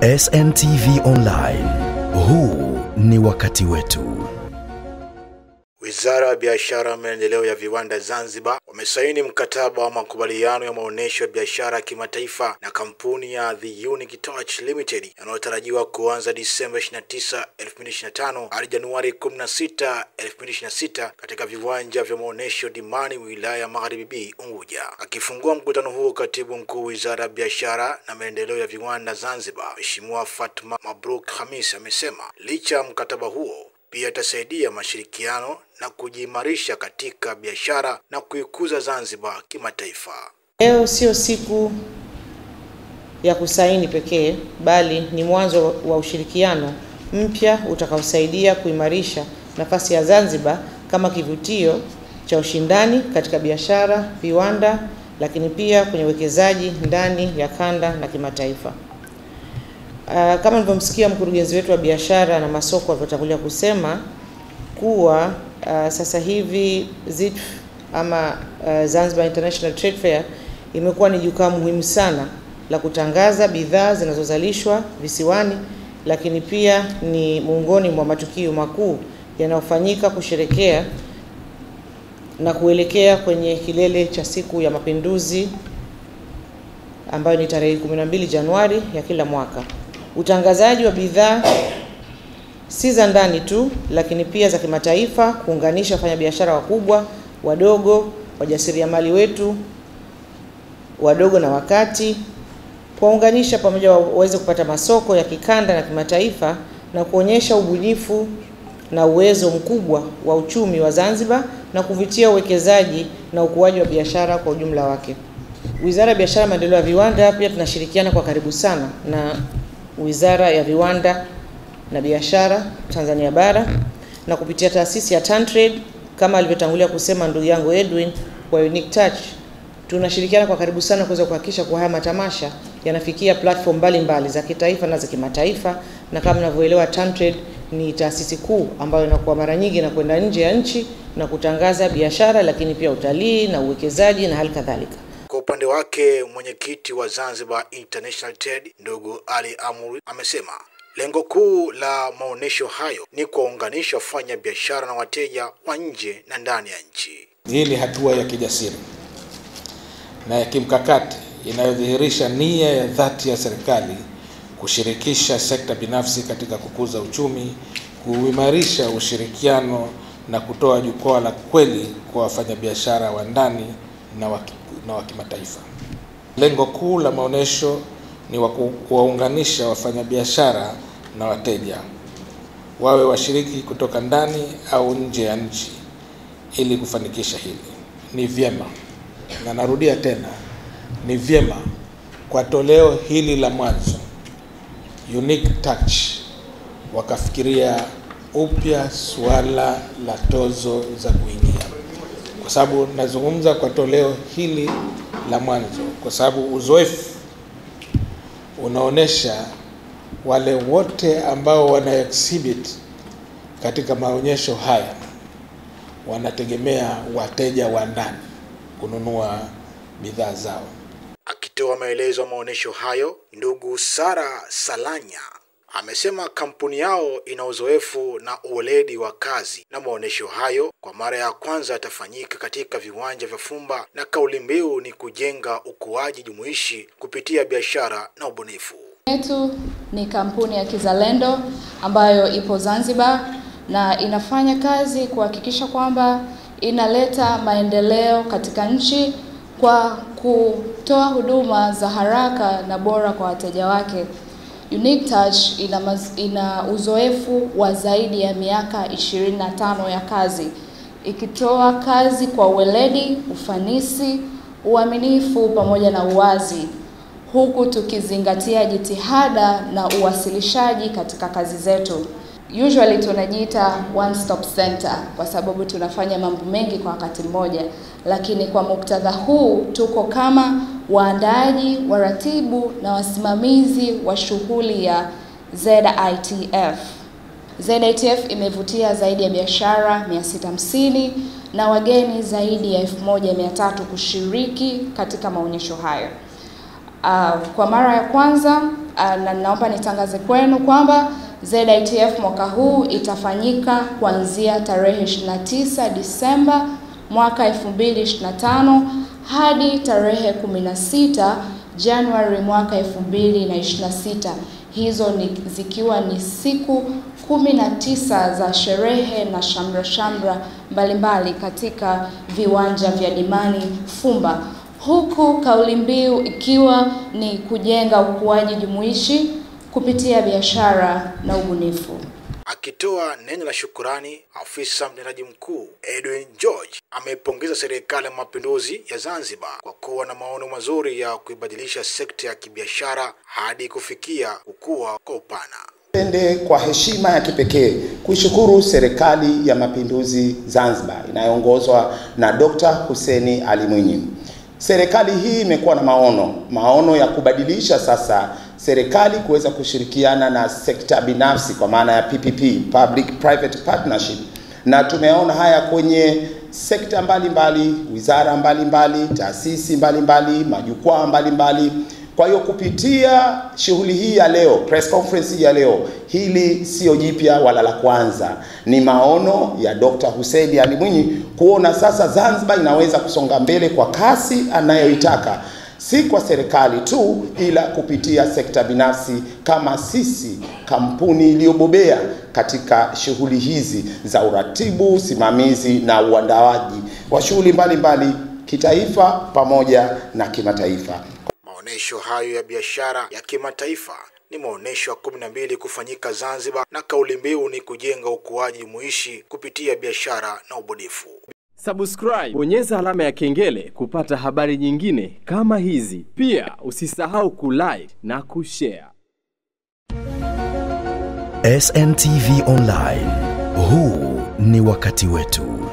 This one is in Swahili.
SNTV Online. Huu ni wakati wetu. Wizara ya Biashara na Maendeleo ya Viwanda Zanzibar wamesaini mkataba wa makubaliano ya maonesho ya biashara kimataifa na kampuni ya The Unique Touch Limited yanayotarajiwa kuanza Disemba 29, 2025 hadi Januari 16, 2026 katika viwanja vya maonesho Dimani, wilaya ya Magharibi B, Unguja. Akifungua mkutano huo, Katibu Mkuu Wizara ya Biashara na Maendeleo ya Viwanda Zanzibar, Mheshimiwa Fatma Mabruk Khamis amesema licha ya mkataba huo pia itasaidia mashirikiano na kujiimarisha katika biashara na kuikuza Zanzibar kimataifa. Leo sio siku ya kusaini pekee, bali ni mwanzo wa ushirikiano mpya utakaosaidia kuimarisha nafasi ya Zanzibar kama kivutio cha ushindani katika biashara, viwanda, lakini pia kwenye uwekezaji ndani ya kanda na kimataifa. Kama nilivyomsikia mkurugenzi wetu wa biashara na masoko alivyotangulia kusema kuwa sasa hivi ZITF ama Zanzibar International Trade Fair imekuwa ni jukwaa muhimu sana la kutangaza bidhaa zinazozalishwa visiwani, lakini pia ni miongoni mwa matukio makuu yanayofanyika kusherekea na kuelekea kwenye kilele cha siku ya Mapinduzi ambayo ni tarehe 12 Januari ya kila mwaka. Utangazaji wa bidhaa si za ndani tu, lakini pia za kimataifa, kuunganisha wafanyabiashara wakubwa, wadogo, wajasiriamali wetu wadogo na wakati, kuwaunganisha pamoja waweze kupata masoko ya kikanda na kimataifa, na kuonyesha ubunifu na uwezo mkubwa wa uchumi wa Zanzibar na kuvutia uwekezaji na ukuaji wa biashara kwa ujumla wake. Wizara ya Biashara na Maendeleo ya Viwanda pia tunashirikiana kwa karibu sana na Wizara ya Viwanda na Biashara Tanzania Bara na kupitia taasisi ya TanTrade kama alivyotangulia kusema ndugu yangu Edwin wa Unique Touch. Tunashirikiana kwa karibu sana kuweza kuhakikisha kwa haya matamasha yanafikia platform mbalimbali za kitaifa na za kimataifa, na kama mnavyoelewa TanTrade ni taasisi kuu ambayo inakuwa mara nyingi na kwenda nje ya nchi na kutangaza biashara, lakini pia utalii na uwekezaji na hali kadhalika. Kwa upande wake, mwenyekiti wa Zanzibar International Trade ndugu Ali Amuri amesema lengo kuu la maonesho hayo ni kuunganisha wafanya biashara na wateja wa nje na ndani ya nchi. Hii ni hatua ya kijasiri na ya kimkakati inayodhihirisha nia ya dhati ya serikali kushirikisha sekta binafsi katika kukuza uchumi, kuimarisha ushirikiano na kutoa jukwaa la kweli kwa wafanyabiashara wa ndani na wa kimataifa. Lengo kuu la maonesho ni kuwaunganisha wafanyabiashara na wateja, wawe washiriki kutoka ndani au nje ya nchi. Ili kufanikisha hili, ni vyema, na narudia tena, ni vyema kwa toleo hili la mwanzo Unique Touch wakafikiria upya suala la tozo za kuingia. Kwa sababu nazungumza kwa toleo hili la mwanzo kwa sababu uzoefu unaonesha wale wote ambao wana exhibit katika maonyesho haya wanategemea wateja wa ndani kununua bidhaa zao. Akitoa maelezo ya maonesho hayo, ndugu Sara Salanya amesema kampuni yao ina uzoefu na uweledi wa kazi, na maonesho hayo kwa mara ya kwanza yatafanyika katika viwanja vya Fumba, na kauli mbiu ni kujenga ukuaji jumuishi kupitia biashara na ubunifu. Yetu ni kampuni ya kizalendo ambayo ipo Zanzibar na inafanya kazi kuhakikisha kwamba inaleta maendeleo katika nchi kwa kutoa huduma za haraka na bora kwa wateja wake. Unique Touch ina uzoefu wa zaidi ya miaka 25 ya kazi, ikitoa kazi kwa uweledi, ufanisi, uaminifu pamoja na uwazi, huku tukizingatia jitihada na uwasilishaji katika kazi zetu. Usually tunajiita one stop center kwa sababu tunafanya mambo mengi kwa wakati mmoja, lakini kwa muktadha huu tuko kama waandaaji, waratibu na wasimamizi wa shughuli ya ZITF. ZITF imevutia zaidi ya biashara 650 na wageni zaidi ya 1300 kushiriki katika maonyesho hayo. Kwa mara ya kwanza na naomba nitangaze kwenu kwamba ZITF mwaka huu itafanyika kuanzia tarehe 29 Disemba mwaka 2025 hadi tarehe 16 Januari mwaka 2026. Hizo zikiwa ni siku 19 za sherehe na shamra mbalimbali katika viwanja vya Dimani Fumba, huku kauli mbiu ikiwa ni kujenga ukuaji jumuishi kupitia biashara na ubunifu. Akitoa neno la shukurani, afisa mtendaji mkuu Edwin George amepongeza Serikali ya Mapinduzi ya Zanzibar kwa kuwa na maono mazuri ya kuibadilisha sekta ya kibiashara hadi kufikia kukua kwa upana. Pende kwa heshima ya kipekee kuishukuru Serikali ya Mapinduzi Zanzibar inayoongozwa na Dr. Hussein Ali Mwinyi. Serikali hii imekuwa na maono ya kubadilisha sasa serikali kuweza kushirikiana na sekta binafsi kwa maana ya PPP, Public Private Partnership, na tumeona haya kwenye sekta mbalimbali, wizara mbalimbali, taasisi mbalimbali, majukwaa mbalimbali. Kwa hiyo kupitia shughuli hii ya leo, press conference ya leo, hili sio jipya wala la kwanza. Ni maono ya Dr. Hussein Ali Mwinyi kuona sasa Zanzibar inaweza kusonga mbele kwa kasi anayoitaka, si kwa serikali tu ila kupitia sekta binafsi kama sisi, kampuni iliyobobea katika shughuli hizi za uratibu, usimamizi na uandaaji wa shughuli mbalimbali kitaifa pamoja na kimataifa. Maonesho hayo ya biashara ya kimataifa ni maonesho 12 kufanyika Zanzibar, na kauli mbiu ni kujenga ukuaji jumuishi kupitia biashara na ubunifu. Subscribe, bonyeza alama ya kengele kupata habari nyingine kama hizi. Pia usisahau kulike na kushare. SNTV Online. Huu ni wakati wetu.